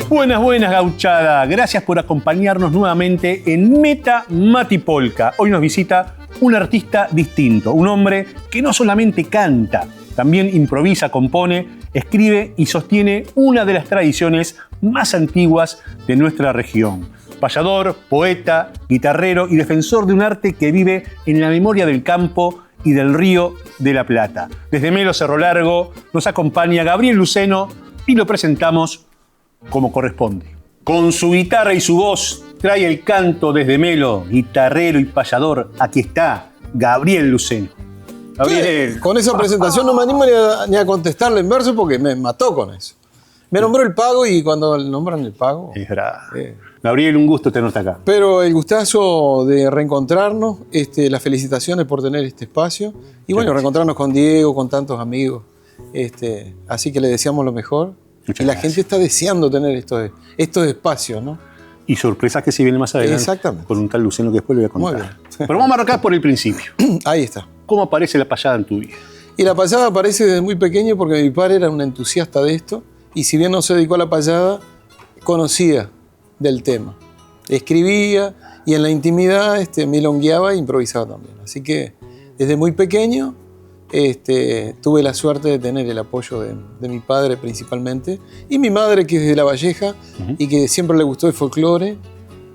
Buenas, buenas, gauchada. Gracias por acompañarnos nuevamente en Meta Mati Polka. Hoy nos visita un artista distinto, un hombre que no solamente canta, también improvisa, compone, escribe y sostiene una de las tradiciones más antiguas de nuestra región. Payador, poeta, guitarrero y defensor de un arte que vive en la memoria del campo y del Río de la Plata. Desde Melo Cerro Largo nos acompaña Gabriel Luceno y lo presentamos como corresponde. Con su guitarra y su voz trae el canto desde Melo, guitarrero y payador. Aquí está Gabriel Luceno. Gabriel. Con esa presentación no me animo ni a contestarle en verso porque me mató con eso. Me nombró el pago y cuando nombran el pago... Es verdad. Gabriel, un gusto tenerte acá. Pero el gustazo de reencontrarnos, las felicitaciones por tener este espacio y bueno, reencontrarnos con Diego, con tantos amigos. Así que le deseamos lo mejor. Muchas y la gracias. gente está deseando tener estos espacios, ¿no? Y sorpresas que se vienen más adelante. Exactamente. Con un tal Luceno que después le voy a contar. Muy bien. Pero vamos a arrancar por el principio. Ahí está. ¿Cómo aparece la payada en tu vida? Y la payada aparece desde muy pequeño porque mi padre era un entusiasta de esto y si bien no se dedicó a la payada, conocía del tema. Escribía y en la intimidad milongueaba e improvisaba también. Así que desde muy pequeño tuve la suerte de tener el apoyo de mi padre principalmente y mi madre que es de La Valleja y que siempre le gustó el folclore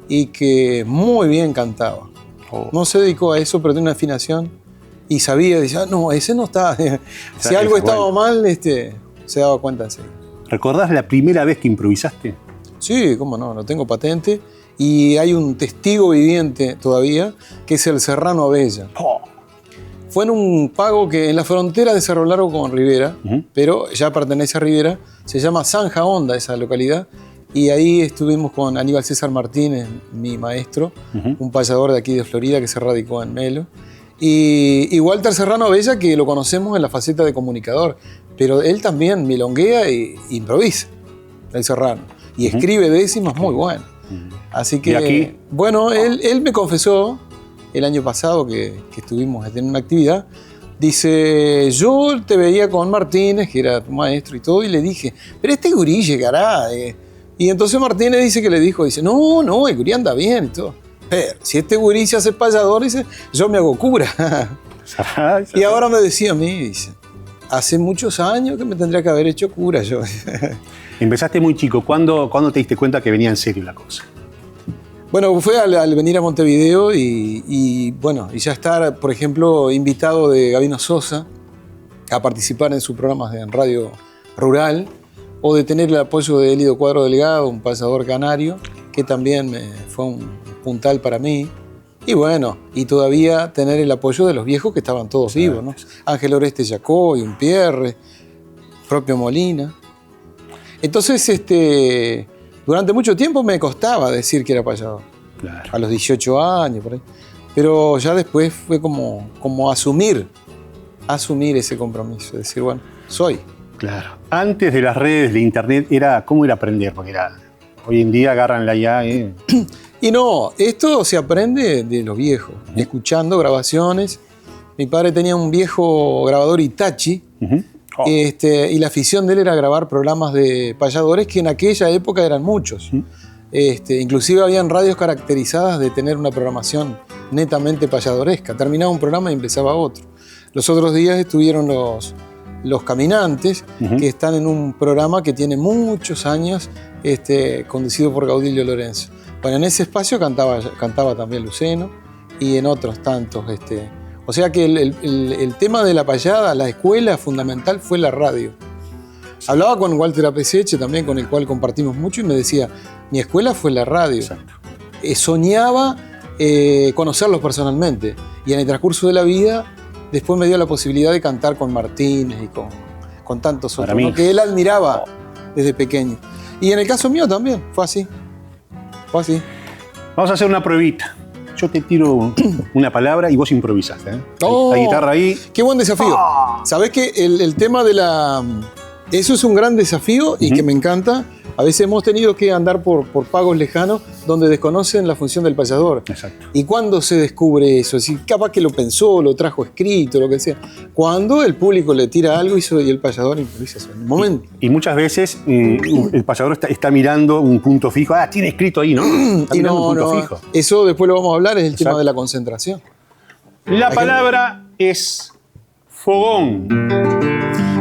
y que muy bien cantaba. No se dedicó a eso, pero tenía una afinación y sabía, decía, no, ese no está. Si algo estaba mal, se daba cuenta enseguida. ¿Recordás la primera vez que improvisaste? Sí, cómo no, lo tengo patente y hay un testigo viviente todavía que es el Serrano Abella. Fue en un pago que en la frontera de Cerro Largo con Rivera, pero ya pertenece a Rivera, se llama Zanja Honda esa localidad, y ahí estuvimos con Aníbal César Martínez, mi maestro, un payador de aquí de Florida que se radicó en Melo, y Walter Serrano Abella, que lo conocemos en la faceta de comunicador, pero él también milonguea e improvisa, el Serrano, y escribe décimas muy buenas. Así que, ¿y aquí? Bueno, él me confesó el año pasado que estuvimos en una actividad, dice, yo te veía con Martínez, que era tu maestro y todo, y le dije, pero este gurí llegará. Y entonces Martínez dice que le dijo, no, el gurí anda bien y todo. Pero si este gurí se hace payador, dice, yo me hago cura. Y ahora me decía a mí, dice, hace muchos años que me tendría que haber hecho cura yo. Empezaste muy chico. ¿Cuándo te diste cuenta que venía en serio la cosa? Bueno, fue al venir a Montevideo y ya estar, por ejemplo, invitado de Gabino Sosa a participar en sus programas en Radio Rural o de tener el apoyo de Elido Cuadro Delgado, un payador canario, que también fue un puntal para mí. Y bueno, y todavía tener el apoyo de los viejos que estaban todos vivos, ¿no? Ángel Oreste Yacoy, un Pierre, propio Molina. Entonces, durante mucho tiempo me costaba decir que era payador. Claro. A los 18 años, por ahí. Pero ya después fue como asumir ese compromiso. Decir, bueno, soy. Claro. Antes de las redes de internet, ¿cómo era aprender? Porque hoy en día agarran la ya. Y no, esto se aprende de los viejos, escuchando grabaciones. Mi padre tenía un viejo grabador Hitachi. Y la afición de él era grabar programas de payadores que en aquella época eran muchos. Inclusive habían radios caracterizadas de tener una programación netamente payadoresca. Terminaba un programa y empezaba otro. Los otros días estuvieron los Caminantes, que están en un programa que tiene muchos años, conducido por Gaudilio Lorenzo. Bueno, en ese espacio cantaba también Luceno y en otros tantos. O sea que el tema de la payada, la escuela fundamental fue la radio. Hablaba con Walter Apeseche también, con el cual compartimos mucho, y me decía, mi escuela fue la radio. Exacto. Soñaba conocerlos personalmente. Y en el transcurso de la vida, después me dio la posibilidad de cantar con Martínez y con tantos otros, ¿no? Que él admiraba desde pequeño. Y en el caso mío también, fue así. Vamos a hacer una pruebita. Yo te tiro una palabra y vos improvisaste. Oh, la guitarra ahí. ¡Qué buen desafío! ¿Sabés que el tema de la... Eso es un gran desafío y que me encanta A veces hemos tenido que andar por pagos lejanos donde desconocen la función del payador. Exacto. ¿Y cuándo se descubre eso? Es decir, capaz que lo pensó, lo trajo escrito, lo que sea. Cuando el público le tira algo y el payador improvisa en el momento. Y muchas veces el payador está mirando un punto fijo. Ah, tiene escrito ahí, ¿no? Está Y mirando un punto fijo. Eso después lo vamos a hablar, es el tema Exacto. de la concentración. La palabra es fogón.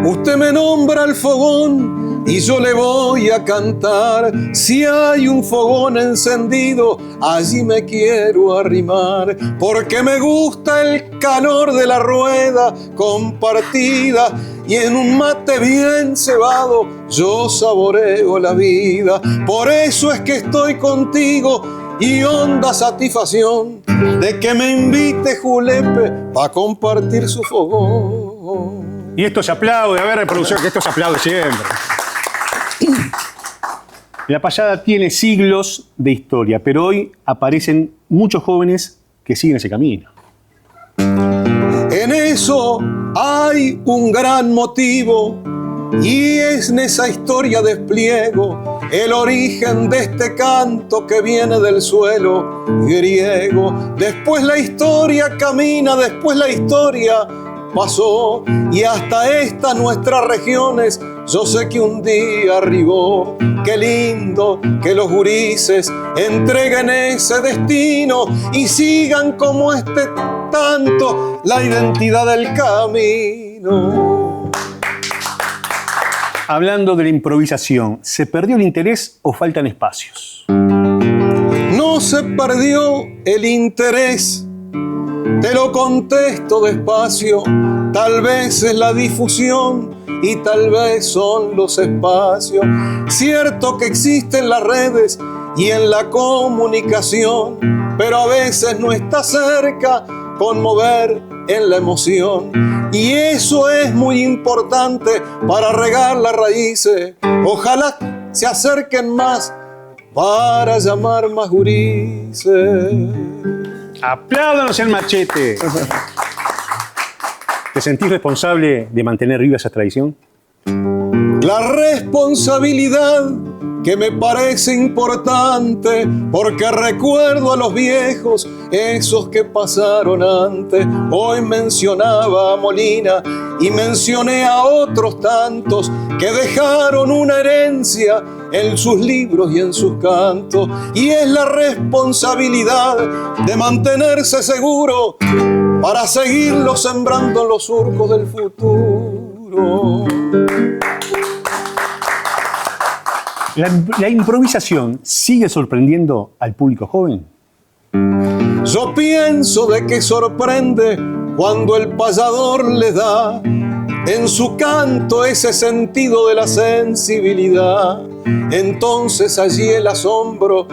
Usted me nombra el fogón y yo le voy a cantar. Si hay un fogón encendido, allí me quiero arrimar. Porque me gusta el calor de la rueda compartida y en un mate bien cebado yo saboreo la vida. Por eso es que estoy contigo y honda satisfacción de que me invite Julepe pa' compartir su fogón. Y esto se aplaude, a ver, producción, que esto se aplaude siempre. La payada tiene siglos de historia, pero hoy aparecen muchos jóvenes que siguen ese camino. En eso hay un gran motivo y es en esa historia despliego el origen de este canto que viene del suelo griego. Después la historia camina, después la historia pasó y hasta estas nuestras regiones yo sé que un día arribó. Qué lindo que los gurises entreguen ese destino y sigan como este tanto la identidad del camino. Hablando de la improvisación, ¿se perdió el interés o faltan espacios? No se perdió el interés, te lo contesto despacio. Tal vez es la difusión y tal vez son los espacios. Cierto que existen las redes y en la comunicación, pero a veces no está cerca conmover en la emoción. Y eso es muy importante para regar las raíces. Ojalá se acerquen más para llamar más gurises. ¡Apláudanos el machete! ¿Te sentís responsable de mantener viva esa tradición? La responsabilidad que me parece importante, porque recuerdo a los viejos, esos que pasaron antes. Hoy mencionaba a Molina y mencioné a otros tantos que dejaron una herencia en sus libros y en sus cantos. Y es la responsabilidad de mantenerse seguro para seguirlo sembrando en los surcos del futuro. ¿La improvisación sigue sorprendiendo al público joven? Yo pienso de que sorprende cuando el payador le da en su canto ese sentido de la sensibilidad. Entonces allí el asombro,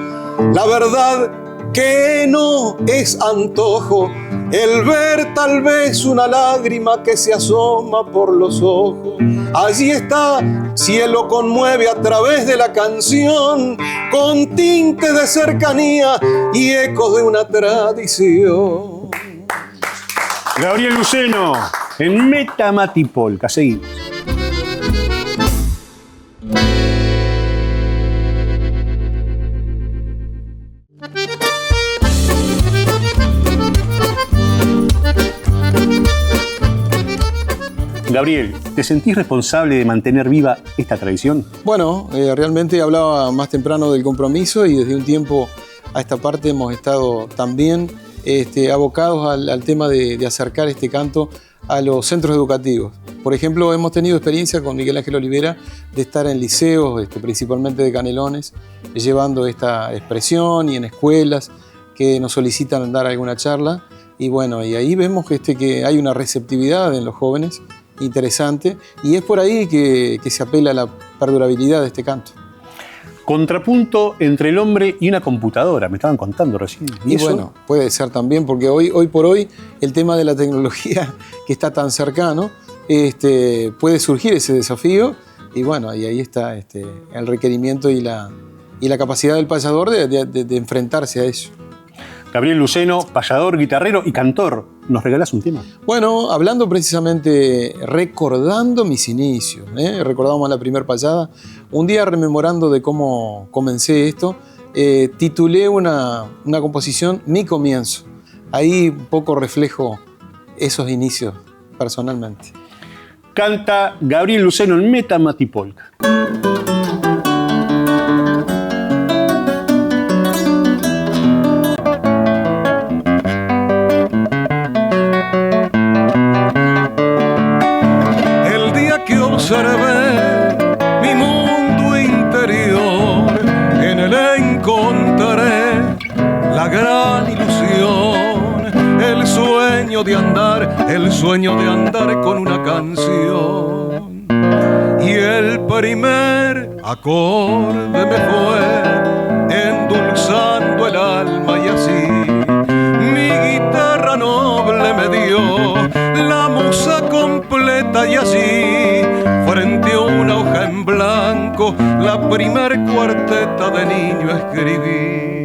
la verdad que no es antojo, el ver tal vez una lágrima que se asoma por los ojos. Allí está, cielo conmueve a través de la canción, con tintes de cercanía y ecos de una tradición. Gabriel Luceno, en Meta Matipolca. Seguimos. Gabriel, ¿te sentís responsable de mantener viva esta tradición? Bueno, realmente hablaba más temprano del compromiso y desde un tiempo a esta parte hemos estado también abocados al tema de acercar este canto a los centros educativos. Por ejemplo, hemos tenido experiencia con Miguel Ángel Olivera de estar en liceos, principalmente de Canelones, llevando esta expresión y en escuelas que nos solicitan dar alguna charla. Y bueno, y ahí vemos que hay una receptividad en los jóvenes interesante, y es por ahí que se apela a la perdurabilidad de este canto. Contrapunto entre el hombre y una computadora, me estaban contando recién. Y bueno, puede ser también, porque hoy por hoy el tema de la tecnología que está tan cercano, puede surgir ese desafío, y bueno, y ahí está el requerimiento y la capacidad del payador de enfrentarse a eso. Gabriel Luceno, payador, guitarrero y cantor ¿Nos regalás un tema? Bueno, hablando precisamente, recordando mis inicios, recordábamos la primera pasada, un día rememorando de cómo comencé esto, titulé una composición Mi Comienzo. Ahí un poco reflejo esos inicios personalmente. Canta Gabriel Luceno en Meta Matipolka. El día que observé mi mundo interior, en él encontraré la gran ilusión, el sueño de andar con una canción. Y el primer acorde me fue endulzando el alma, y así mi guitarra noble me dio la musa completa, y así frente a una hoja en blanco la primer cuarteta de niño escribí.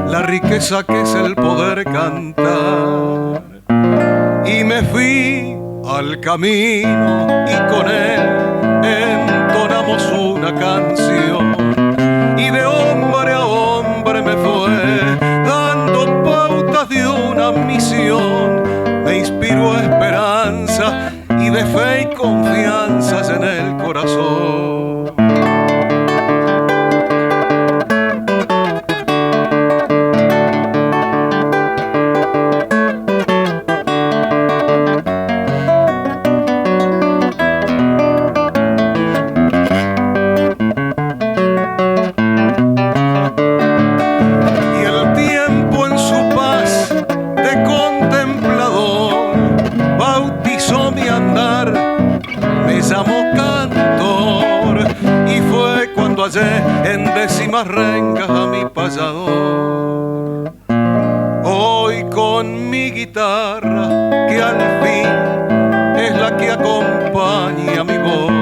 La riqueza que es el poder cantar. Y me fui al camino y con él entonamos una canción. Y de hombre a hombre me fue dando pautas de una misión. Me inspiró esperanza y de fe y confianzas en el corazón. En décimas rengas a mi payador. Hoy con mi guitarra, que al fin es la que acompaña mi voz,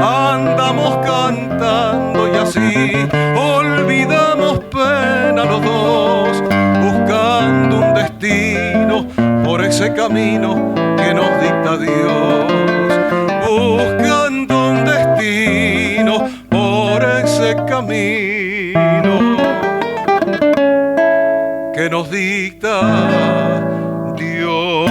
andamos cantando y así olvidamos pena los dos, buscando un destino por ese camino que nos dicta Dios, buscando un destino por ese camino que nos dicta Dios.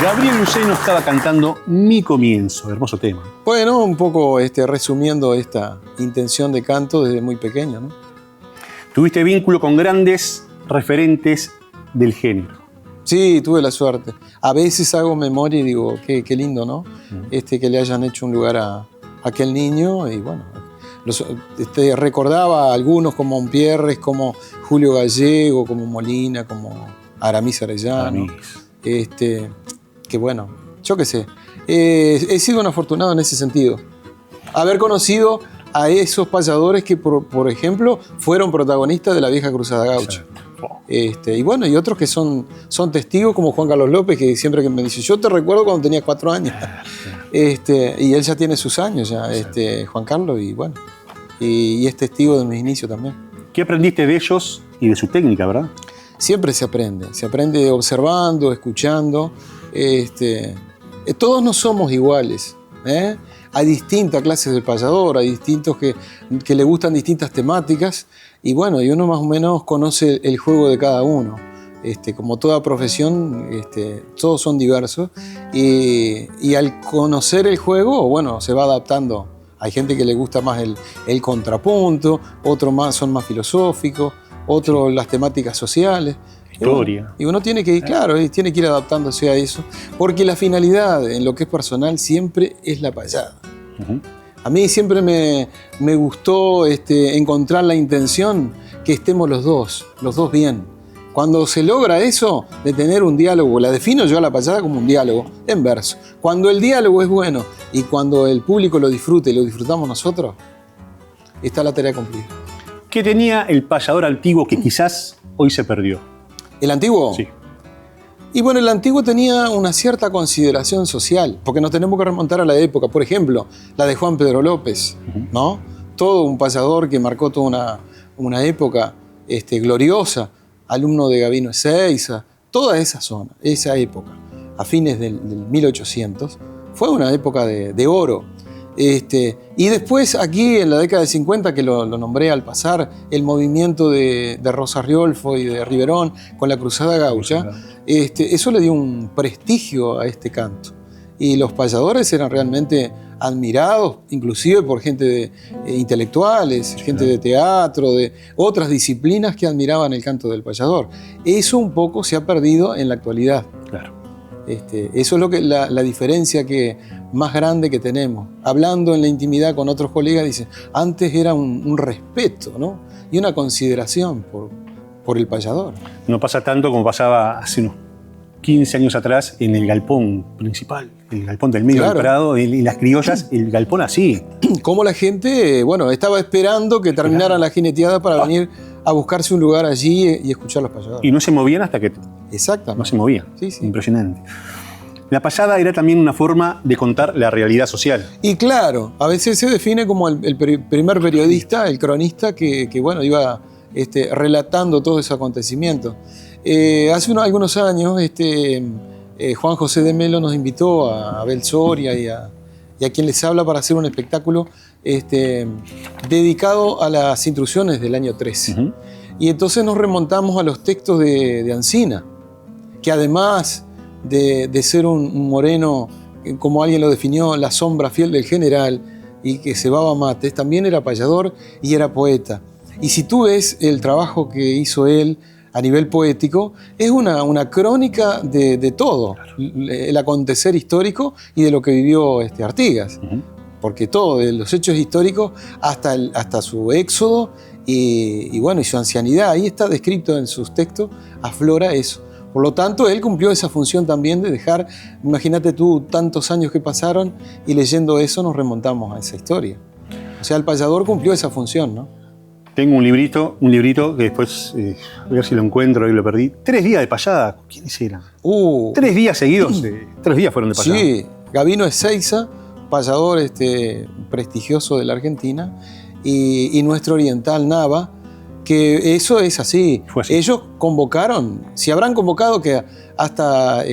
Gabriel Luceno estaba cantando Mi Comienzo, hermoso tema. Bueno, un poco resumiendo esta intención de canto desde muy pequeño, ¿no? Tuviste vínculo con grandes referentes del género. Sí, tuve la suerte. A veces hago memoria y digo, qué lindo, ¿no? Que le hayan hecho un lugar a aquel niño. Y bueno, recordaba a algunos como Umpierres, como Julio Gallego, como Molina, como Aramis Arellano. Que bueno, yo qué sé. He sido un afortunado en ese sentido. Haber conocido a esos payadores que, por ejemplo, fueron protagonistas de la vieja Cruzada Gaucha. Y bueno, y otros que son testigos, como Juan Carlos López, que siempre que me dice, yo te recuerdo cuando tenías 4 años. Y él ya tiene sus años, ya, Juan Carlos, y bueno, y es testigo de mis inicios también. ¿Qué aprendiste de ellos y de su técnica, verdad? Siempre se aprende observando, escuchando. Todos no somos iguales, Hay distintas clases de payador, hay distintos que le gustan distintas temáticas, y bueno, y uno más o menos conoce el juego de cada uno. Como toda profesión, todos son diversos, y al conocer el juego, bueno, se va adaptando. Hay gente que le gusta más el contrapunto, otros son más filosóficos, otros las temáticas sociales. historia. Y uno tiene que ir, claro, tiene que ir adaptándose a eso, porque la finalidad en lo que es personal siempre es la payada. A mí siempre me gustó encontrar la intención que estemos los dos bien. Cuando se logra eso, de tener un diálogo, la defino yo a la payada como un diálogo en verso. Cuando el diálogo es bueno y cuando el público lo disfruta y lo disfrutamos nosotros, está la tarea cumplida. ¿Qué tenía el payador antiguo que quizás hoy se perdió? ¿El antiguo? Sí. Y bueno, el antiguo tenía una cierta consideración social, porque nos tenemos que remontar a la época. Por ejemplo, la de Juan Pedro López, ¿no? Todo un payador que marcó toda una época gloriosa, alumno de Gabino Ezeiza, toda esa zona, esa época, a fines del 1800, fue una época de oro. Y después aquí en la década de 50, que lo nombré al pasar, el movimiento de Rosa Riolfo y de Riverón con la Cruzada Gaucha, eso le dio un prestigio a este canto. Y los payadores eran realmente admirados, inclusive por gente de intelectuales, gente de teatro, de otras disciplinas que admiraban el canto del payador. Eso un poco se ha perdido en la actualidad. Claro. Eso es lo que la diferencia más grande que tenemos. Hablando en la intimidad con otros colegas, dicen, antes era un respeto, ¿no? Y una consideración por el payador. No pasa tanto como pasaba hace unos 15 años atrás en el galpón principal, el galpón del medio del Prado, y las criollas, el galpón así. Como la gente, estaba esperando que terminara la jineteada para venir a buscarse un lugar allí y escuchar los payadores. Y no se movían hasta que... Exactamente. No se movían. Sí, sí. Impresionante. La payada era también una forma de contar la realidad social. Y claro, a veces se define como el primer periodista, el cronista, que iba relatando todo ese acontecimiento. Hace algunos años, Juan José de Melo nos invitó a Abel Soria y a quien les habla para hacer un espectáculo dedicado a las intrusiones del año 13. Y entonces nos remontamos a los textos de Ancina, que además de ser un moreno, como alguien lo definió, la sombra fiel del general, y que cebaba mates, también era payador y era poeta. Y si tú ves el trabajo que hizo él a nivel poético, es una crónica de todo, el acontecer histórico y de lo que vivió Artigas. Porque todo, de los hechos históricos hasta su éxodo y su ancianidad, ahí está descrito en sus textos, aflora eso. Por lo tanto, él cumplió esa función también de dejar, imagínate tú, tantos años que pasaron y leyendo eso nos remontamos a esa historia. O sea, el payador cumplió esa función, ¿no? Tengo un librito que después, a ver si lo encuentro, y lo perdí. 3 días de payada. ¿Quiénes eran? 3 días seguidos, 3 días fueron de payada. Sí, Gabino Ezeiza, payador prestigioso de la Argentina, y nuestro oriental Nava, que eso es así. Ellos convocaron, si habrán convocado que hasta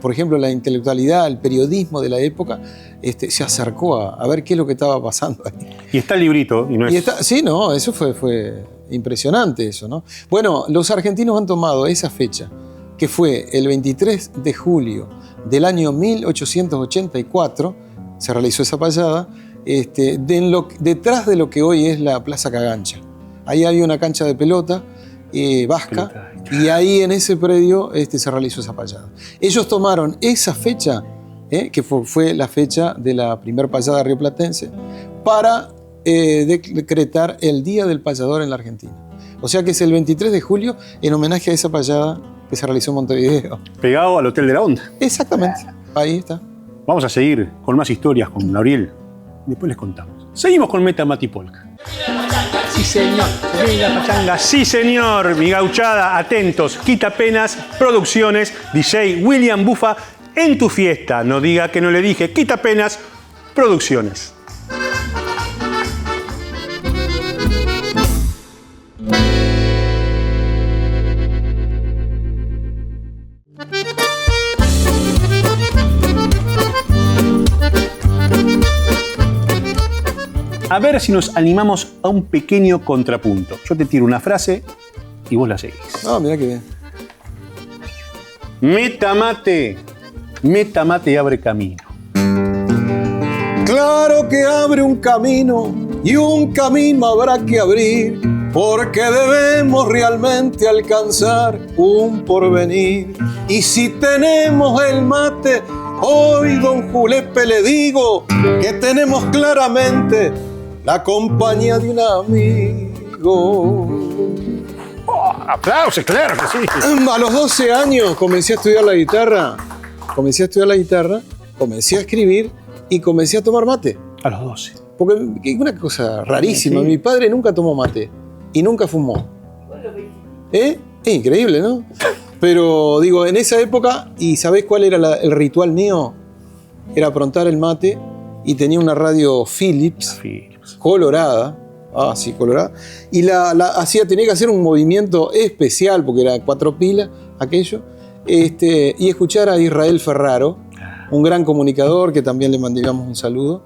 por ejemplo, la intelectualidad, el periodismo de la época, se acercó a ver qué es lo que estaba pasando ahí. Y está el librito. Eso fue impresionante eso, ¿no? Bueno, los argentinos han tomado esa fecha, que fue el 23 de julio del año 1884, se realizó esa payada, detrás de lo que hoy es la Plaza Cagancha. Ahí había una cancha de pelota vasca, y ahí en ese predio se realizó esa payada. Ellos tomaron esa fecha, que fue la fecha de la primera payada rioplatense, para decretar el Día del Payador en la Argentina. O sea que es el 23 de julio en homenaje a esa payada que se realizó en Montevideo. Pegado al Hotel de la Onda. Exactamente, ahí está. Vamos a seguir con más historias con Gabriel. Después les contamos. Seguimos con Meta Mati Polka. Sí, señor. La pachanga. Sí, señor. Mi gauchada, atentos. Quitapenas Producciones, DJ William Bufa, en tu fiesta. No diga que no le dije. Quitapenas Producciones. A ver si nos animamos a un pequeño contrapunto. Yo te tiro una frase y vos la seguís. Mirá qué bien. Meta mate abre camino. Claro que abre un camino y un camino habrá que abrir porque debemos realmente alcanzar un porvenir. Y si tenemos el mate, hoy don Julepe le digo que tenemos claramente la compañía de un amigo. Aplausos, claro que sí. A los 12 años comencé a estudiar la guitarra, comencé a escribir y comencé a tomar mate. A los 12. Porque es una cosa rarísima. Sí. Mi padre nunca tomó mate y nunca fumó. Es increíble, ¿no? Pero digo, en esa época, ¿y sabés cuál era el ritual mío? Era aprontar el mate y tenía una radio Philips, colorada. Ah, sí, colorada. Y tenía que hacer un movimiento especial, porque era 4 pilas, aquello. Y escuchar a Israel Ferraro, un gran comunicador, que también le mandamos un saludo.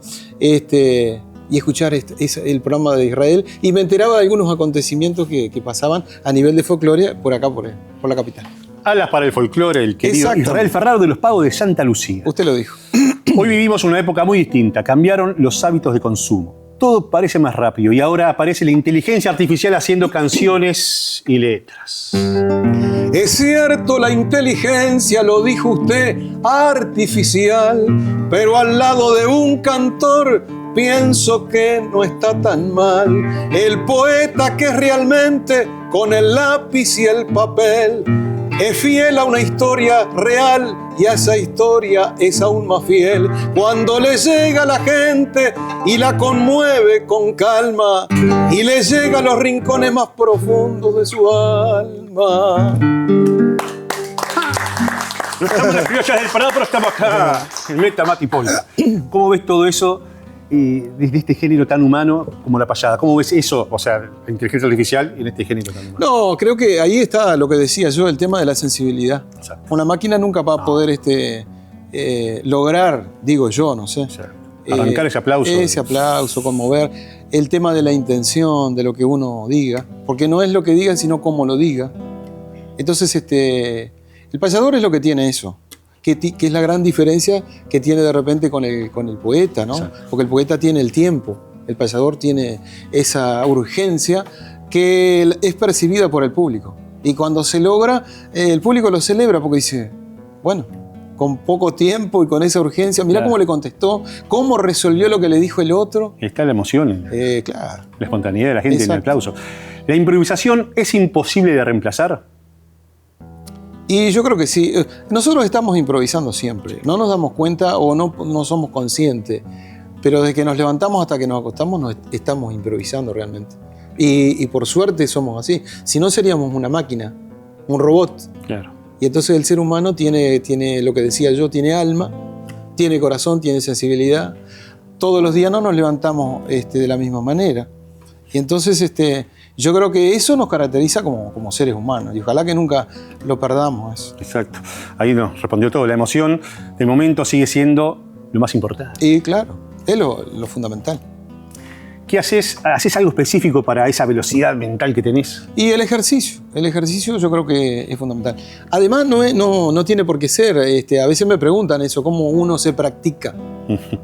Y escuchar el programa de Israel. Y me enteraba de algunos acontecimios que pasaban a nivel de folclore por acá, por la capital. Alas para el folclore, el querido Israel Ferraro de los Pagos de Santa Lucía. Usted lo dijo. Hoy vivimos una época muy distinta. Cambiaron los hábitos de consumo. Todo parece más rápido y ahora aparece la inteligencia artificial haciendo canciones y letras. Es cierto, la inteligencia, lo dijo usted, artificial, pero al lado de un cantor pienso que no está tan mal. El poeta que realmente con el lápiz y el papel es fiel a una historia real y a esa historia es aún más fiel cuando le llega a la gente y la conmueve con calma y le llega a los rincones más profundos de su alma. No estamos en las criollas del Parado, pero estamos acá en Meta Mati Polka. ¿Cómo ves todo eso desde este género tan humano como la payada? ¿Cómo ves eso, o sea, la inteligencia artificial en este género tan humano? No, creo que ahí está lo que decía yo, el tema de la sensibilidad. Exacto. Una máquina nunca va a poder lograr, digo yo, no sé. Arrancar ese aplauso. Ese aplauso, conmover. El tema de la intención, de lo que uno diga. Porque no es lo que diga, sino cómo lo diga. Entonces, el payador es lo que tiene eso. Que es la gran diferencia que tiene de repente con el poeta, ¿no? Exacto. Porque el poeta tiene el tiempo, el payador tiene esa urgencia que es percibida por el público. Y cuando se logra, el público lo celebra porque dice, bueno, con poco tiempo y con esa urgencia, mirá cómo le contestó, cómo resolvió lo que le dijo el otro. Está la emoción, claro. La espontaneidad de la gente en el aplauso. ¿La improvisación es imposible de reemplazar? Y yo creo que sí. Nosotros estamos improvisando siempre. No nos damos cuenta o no somos conscientes. Pero desde que nos levantamos hasta que nos acostamos, nos estamos improvisando realmente. Y por suerte somos así. Si no, seríamos una máquina, un robot. Claro. Y entonces el ser humano tiene lo que decía yo, tiene alma, tiene corazón, tiene sensibilidad. Todos los días no nos levantamos de la misma manera. Y entonces yo creo que eso nos caracteriza como seres humanos y ojalá que nunca lo perdamos. Eso. Exacto. Ahí nos respondió todo. La emoción del momento sigue siendo lo más importante. Y claro, es lo fundamental. ¿Qué haces? ¿Haces algo específico para esa velocidad mental que tenés? Y el ejercicio yo creo que es fundamental. Además no tiene por qué ser, a veces me preguntan eso, cómo uno se practica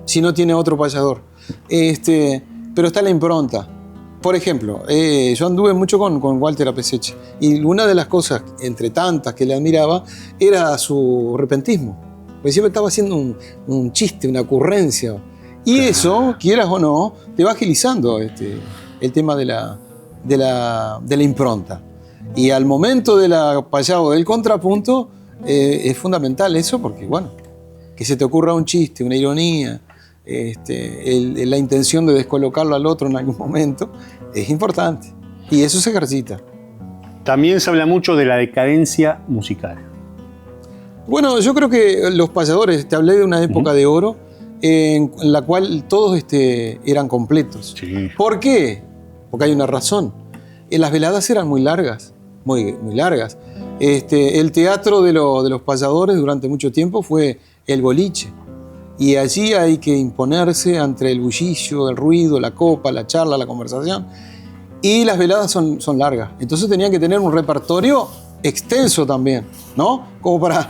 si no tiene otro payador. Pero está la impronta. Por ejemplo, yo anduve mucho con Walter Apeseche y una de las cosas, entre tantas que le admiraba, era su repentismo. Porque siempre estaba haciendo un chiste, una ocurrencia. Y eso, quieras o no, te va agilizando el tema de la impronta. Y al momento del payado del contrapunto, es fundamental eso porque, bueno, que se te ocurra un chiste, una ironía, la intención de descolocarlo al otro en algún momento es importante y eso se ejercita. También se habla mucho de la decadencia musical. Bueno, yo creo que los payadores, te hablé de una época de oro en la cual todos eran completos. Sí. ¿Por qué? Porque hay una razón. Las veladas eran muy largas, muy largas. El teatro de los payadores durante mucho tiempo fue el boliche. Y allí hay que imponerse entre el bullicio, el ruido, la copa, la charla, la conversación. Y las veladas son largas. Entonces tenían que tener un repertorio extenso también, ¿no? Como para,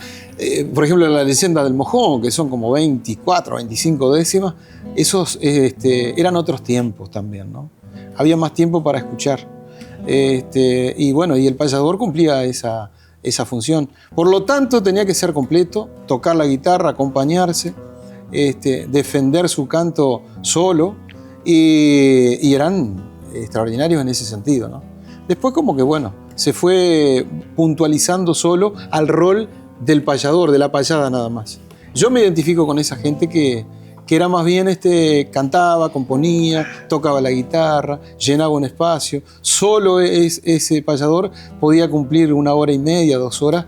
por ejemplo, la leyenda del mojón, que son como 24, 25 décimas. Esos eran otros tiempos también, ¿no? Había más tiempo para escuchar. Y bueno, y el payador cumplía esa función. Por lo tanto, tenía que ser completo, tocar la guitarra, acompañarse, defender su canto solo, y eran extraordinarios en ese sentido, ¿no? Después como que, bueno, se fue puntualizando solo al rol del payador, de la payada nada más. Yo me identifico con esa gente que era más bien, cantaba, componía, tocaba la guitarra, llenaba un espacio. Solo ese payador podía cumplir 1 hora y media, 2 horas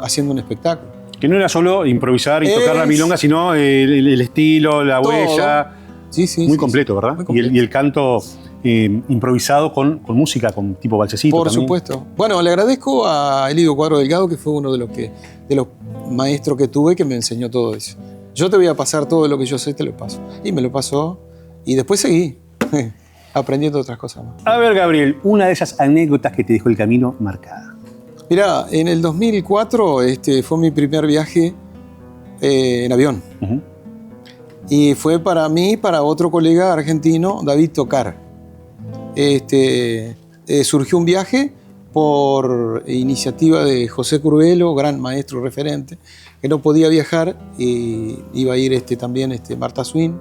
haciendo un espectáculo. Que no era solo improvisar y tocar la milonga, sino el estilo, la huella. Sí, muy completo, ¿verdad? Muy completo. Y el canto improvisado con música, con tipo balsecito. Por también. supuesto. Bueno, le agradezco a Elidio Cuadro Delgado, que fue uno de los maestros que tuve, que me enseñó todo eso. Yo te voy a pasar todo lo que yo sé, te lo paso. Y me lo pasó, y después seguí aprendiendo otras cosas más. A ver, Gabriel, una de esas anécdotas que te dejó el camino marcada. Mirá, en el 2004 fue mi primer viaje en avión. Uh-huh. Y fue para mí, para otro colega argentino, David Tocar. Surgió un viaje por iniciativa de José Curvelo, gran maestro referente, que no podía viajar, y iba a ir también Marta Swin,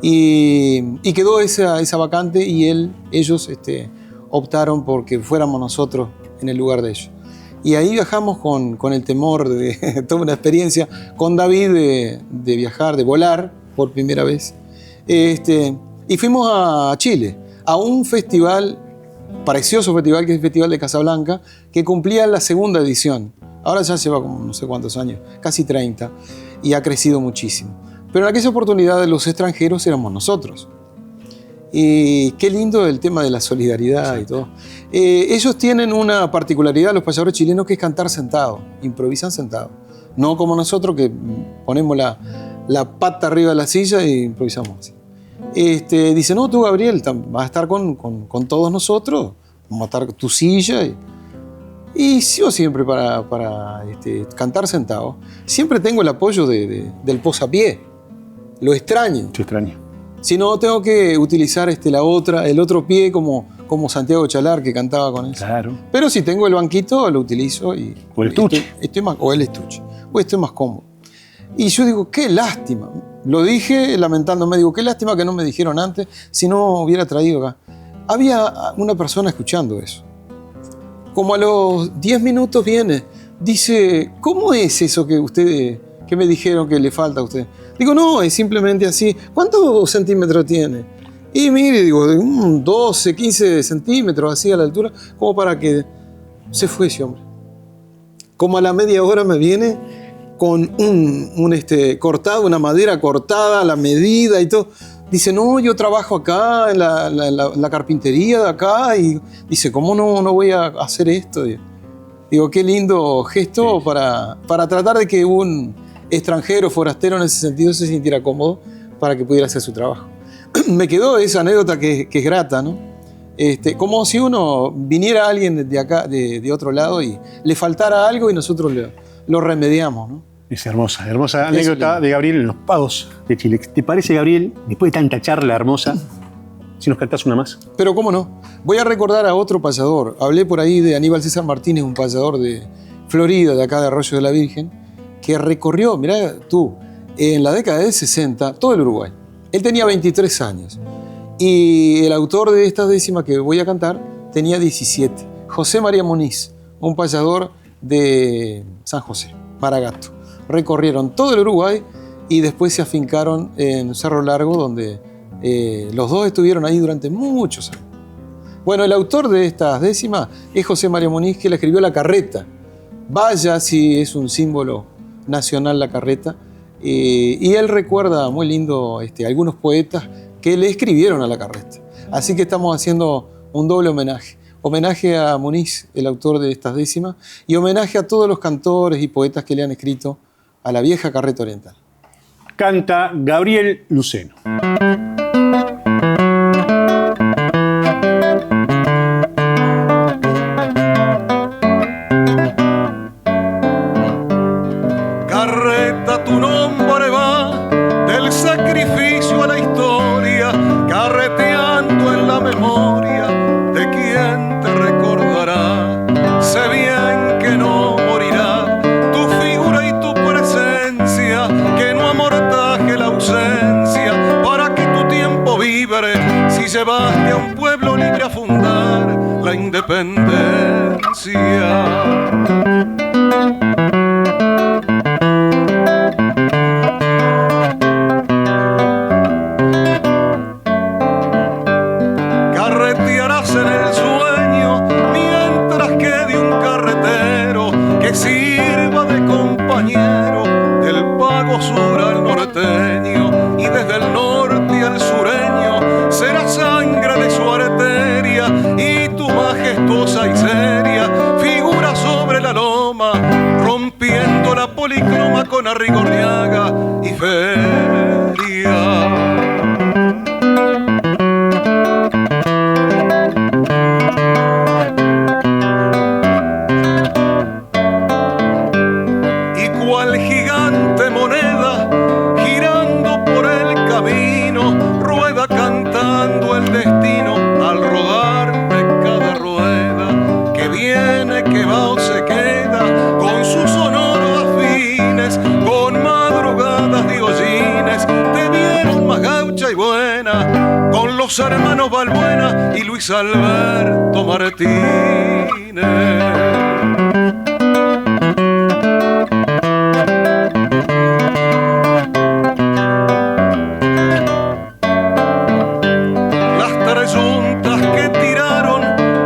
y quedó esa vacante, y ellos optaron porque fuéramos nosotros en el lugar de ellos. Y ahí viajamos con el temor de toda una experiencia con David de viajar, de volar por primera vez. Y fuimos a Chile, a un festival, precioso festival, que es el Festival de Casablanca, que cumplía la 2ª edición. Ahora ya lleva como no sé cuántos años, casi 30, y ha crecido muchísimo. Pero en aquella oportunidad los extranjeros éramos nosotros. Y qué lindo el tema de la solidaridad, sí. Y todo. Ellos tienen una particularidad, los payadores chilenos, que es cantar sentado, improvisan sentado. No como nosotros, que ponemos la pata arriba de la silla e improvisamos así. Dice, no, tú, Gabriel, vas a estar con todos nosotros, vamos a estar con tu silla. Y yo siempre para cantar sentado, siempre tengo el apoyo del posapié. Lo extraño. Te extraño. Si no, tengo que utilizar el otro pie como Santiago Chalar, que cantaba con eso. Claro. Pero si tengo el banquito, lo utilizo. O el estuche. O el estuche. O estoy más cómodo. Y yo digo, qué lástima. Lo dije lamentándome, digo, qué lástima que no me dijeron antes, si no hubiera traído acá. Había una persona escuchando eso. Como a los 10 minutos viene, dice, ¿cómo es eso que me dijeron que le falta a usted? Digo, no, es simplemente así. ¿Cuántos centímetros tiene? Y mire, digo, 12, 15 centímetros, así a la altura, como para que se fue ese hombre. Como a la media hora me viene con cortado, una madera cortada, a la medida y todo. Dice, no, yo trabajo acá, en la carpintería de acá, y dice, ¿cómo no voy a hacer esto? Digo, qué lindo gesto, sí. para tratar de que un extranjero, forastero en ese sentido, se sintiera cómodo para que pudiera hacer su trabajo. Me quedó esa anécdota que es grata, ¿no? Como si uno viniera alguien de acá, de otro lado, y le faltara algo y nosotros lo remediamos, ¿no? Es hermosa anécdota de Gabriel en los Pagos de Chile. ¿Te parece, Gabriel, después de tanta charla hermosa, si nos cantás una más? Pero cómo no. Voy a recordar a otro payador. Hablé por ahí de Aníbal César Martínez, un payador de Florida, de acá de Arroyo de la Virgen, que recorrió, mirá tú, en la década del 60, todo el Uruguay. Él tenía 23 años. Y el autor de esta décima que voy a cantar tenía 17. José María Muniz, un payador de San José, Maragato. Recorrieron todo el Uruguay y después se afincaron en Cerro Largo, donde los dos estuvieron ahí durante muchos años. Bueno, el autor de estas décimas es José María Muniz, que le escribió La Carreta. Vaya si es un símbolo nacional la carreta. Y él recuerda muy lindo algunos poetas que le escribieron a la carreta. Así que estamos haciendo un doble homenaje. Homenaje a Muniz, el autor de estas décimas, y homenaje a todos los cantores y poetas que le han escrito a la vieja carreta oriental. Canta Gabriel Luceno. Carreta, tu nombre va del sacrificio a la historia, carreteando en la memoria de quien te recuerda. libre si llevaste a un pueblo libre a fundar la independencia. Carretearás en el sueño mientras quede un carretero que sirva de compañero del pago sur al norteño, y desde el norte al sureño será sangre de su arteria, y tu majestuosa y seria figura sobre la loma, rompiendo la policroma con Arrigorriaga y feria. Los hermanos Balbuena y Luis Alberto Martínez. Las tres yuntas que tiraron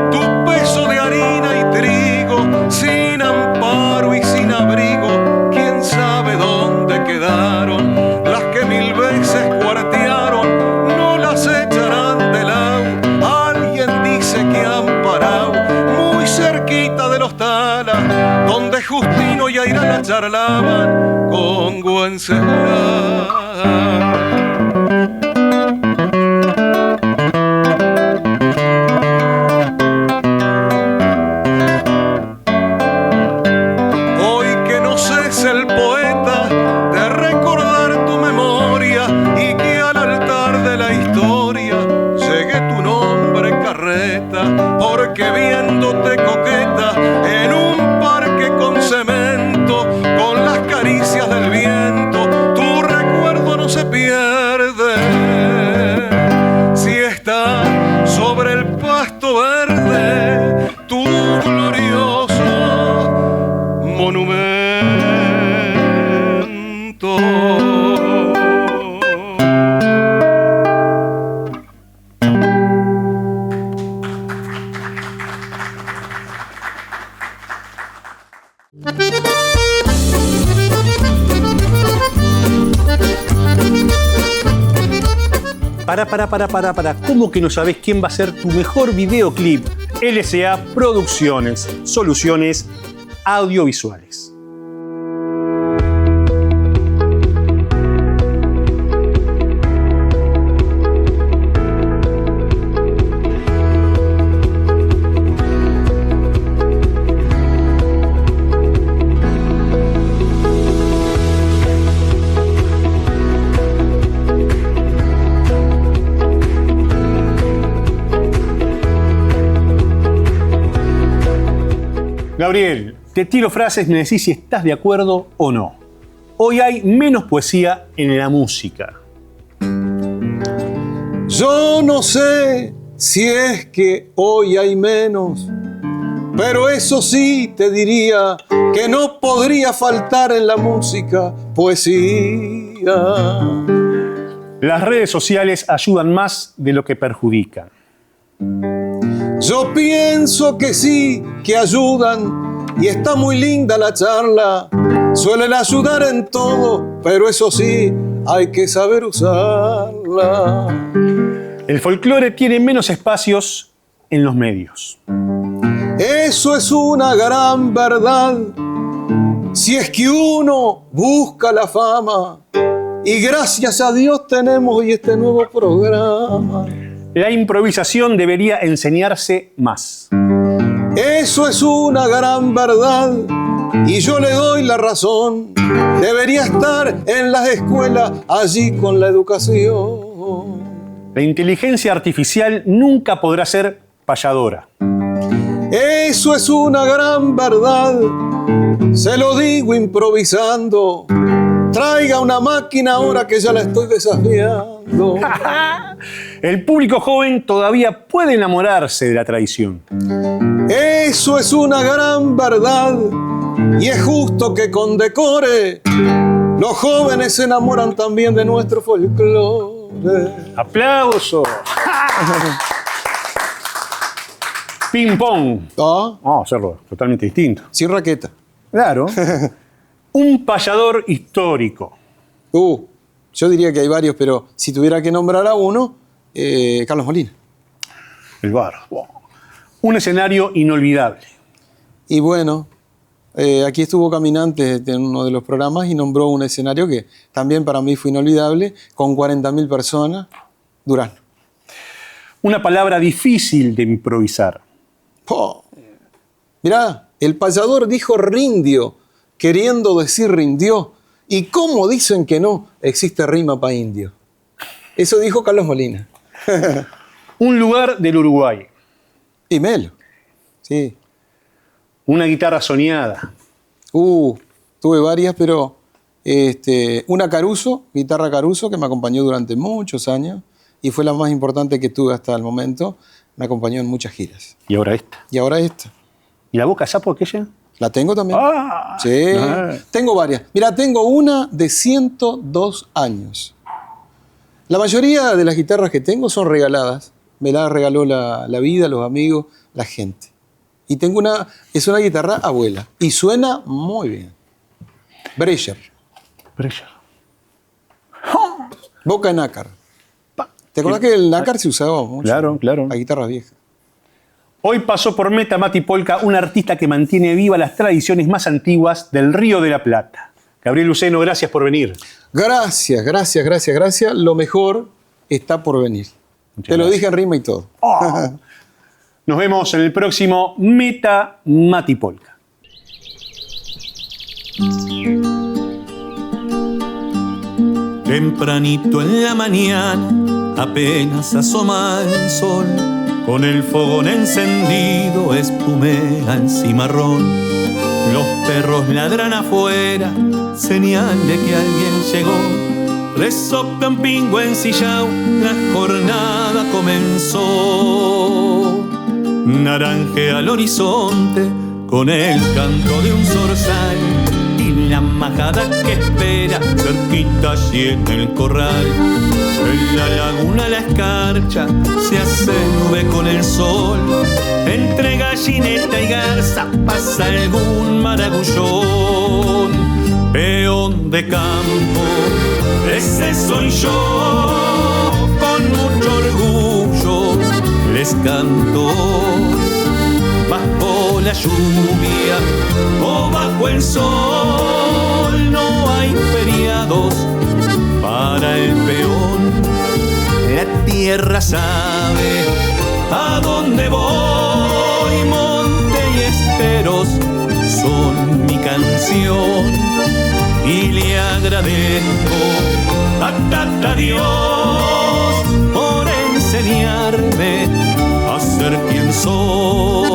tu peso de harina y trigo, sin amparo y sin abrigo, quién sabe dónde quedaron. Las que 1000 veces cuartearon, no las echarán de lado. Alguien dice que han parado muy cerquita de los Talas, donde Justino y Airala charlaban con Wenceslao. Porque viéndote coqueta en un parque con cemento, con las caricias del viento, tu recuerdo no se pierde. Si está sobre el pasto verde, tu glorioso monumento. Para. ¿Cómo que no sabés quién va a ser tu mejor videoclip? LSA Producciones, soluciones audiovisuales. Gabriel, te tiro frases y me decís si estás de acuerdo o no. Hoy hay menos poesía en la música. Yo no sé si es que hoy hay menos, pero eso sí te diría que no podría faltar en la música poesía. Las redes sociales ayudan más de lo que perjudican. Yo pienso que sí, que ayudan, y está muy linda la charla. Suelen ayudar en todo, pero eso sí, hay que saber usarla. El folclore tiene menos espacios en los medios. Eso es una gran verdad. Si es que uno busca la fama, y gracias a Dios tenemos hoy este nuevo programa. La improvisación debería enseñarse más. Eso es una gran verdad y yo le doy la razón. Debería estar en las escuelas allí con la educación. La inteligencia artificial nunca podrá ser payadora. Eso es una gran verdad. Se lo digo improvisando. Traiga una máquina ahora que ya la estoy desafiando. El público joven todavía puede enamorarse de la tradición. Eso es una gran verdad y es justo que con decore los jóvenes se enamoran también de nuestro folclore. ¡Aplauso! Ping pong. Vamos a hacerlo totalmente distinto. Sin raqueta. Claro. Un payador histórico. Yo diría que hay varios, pero si tuviera que nombrar a uno, Carlos Molina. El bar. Wow. Un escenario inolvidable. Y bueno, aquí estuvo Caminante en uno de los programas y nombró un escenario que también para mí fue inolvidable, con 40.000 personas, Durazno. Una palabra difícil de improvisar. Mirá, el payador dijo rindio, queriendo decir rindió. ¿Y cómo dicen que no existe rima para indio? Eso dijo Carlos Molina. Un lugar del Uruguay. Y Melo. Sí. Una guitarra soñada. Tuve varias, pero una Caruso, guitarra Caruso, que me acompañó durante muchos años y fue la más importante que tuve hasta el momento. Me acompañó en muchas giras. ¿Y ahora esta? Y ahora esta. ¿Y la boca sapo aquella? ¿La tengo también? Sí. Tengo varias. Mira, tengo una de 102 años. La mayoría de las guitarras que tengo son regaladas. Me las regaló la vida, los amigos, la gente. Y tengo es una guitarra abuela. Y suena muy bien. Breyer. Boca nácar. ¿Te acordás que el nácar se usaba mucho? Claro. La guitarra vieja. Hoy pasó por Meta Matipolka un artista que mantiene vivas las tradiciones más antiguas del Río de la Plata. Gabriel Luceno, gracias por venir. Gracias. Lo mejor está por venir. Te lo dije en rima y todo. Nos vemos en el próximo Meta Matipolka. Tempranito en la mañana, apenas asoma el sol, con el fogón encendido espumea el cimarrón. Los perros ladran afuera, señal de que alguien llegó. Resopla un pingo ensillado, la jornada comenzó. Naranjea al horizonte con el canto de un zorzal y la majada que espera cerquita allí en el corral. En la laguna la escarcha se hace nube con el sol. Entre gallineta y garza pasa algún maragullón. Peón de campo, ese soy yo. Con mucho orgullo les canto. Bajo la lluvia o bajo el sol no hay feriados para el peón. La tierra sabe a dónde voy. Monte y esteros son mi canción y le agradezco a Tata Dios por enseñarme a ser quien soy.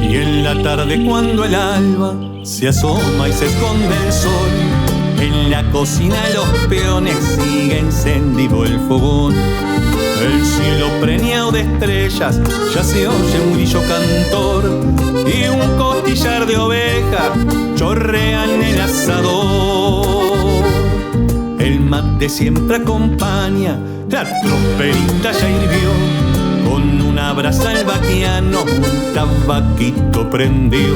Y en la tarde cuando el alba se asoma y se esconde el sol, en la cocina los peones sigue encendido el fogón. El cielo preñado de estrellas ya se oye un grillo cantor y un costillar de oveja chorrea en el asador. El mate siempre acompaña, la tromperita ya hirvió. Con una brasa el vaquiano un tabaquito prendió.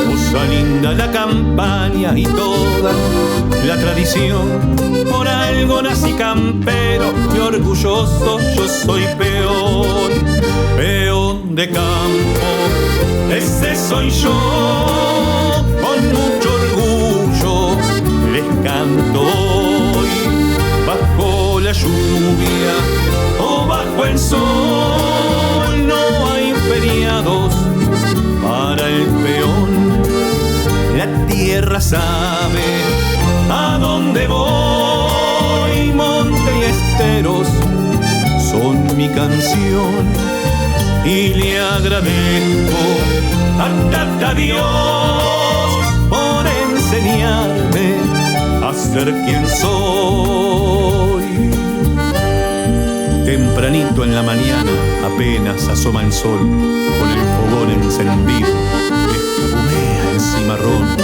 Cosa linda la campaña y toda la tradición. Por algo nací campero y orgulloso yo soy peón. Peón de campo, ese soy yo. Con mucho orgullo les canto hoy. Bajo la lluvia o bajo el sol no hay feriado sabe a dónde voy. Monte y esteros son mi canción y le agradezco a Dios por enseñarme a ser quien soy. Tempranito en la mañana apenas asoma el sol, con el fogón encendido, espumea el cimarrón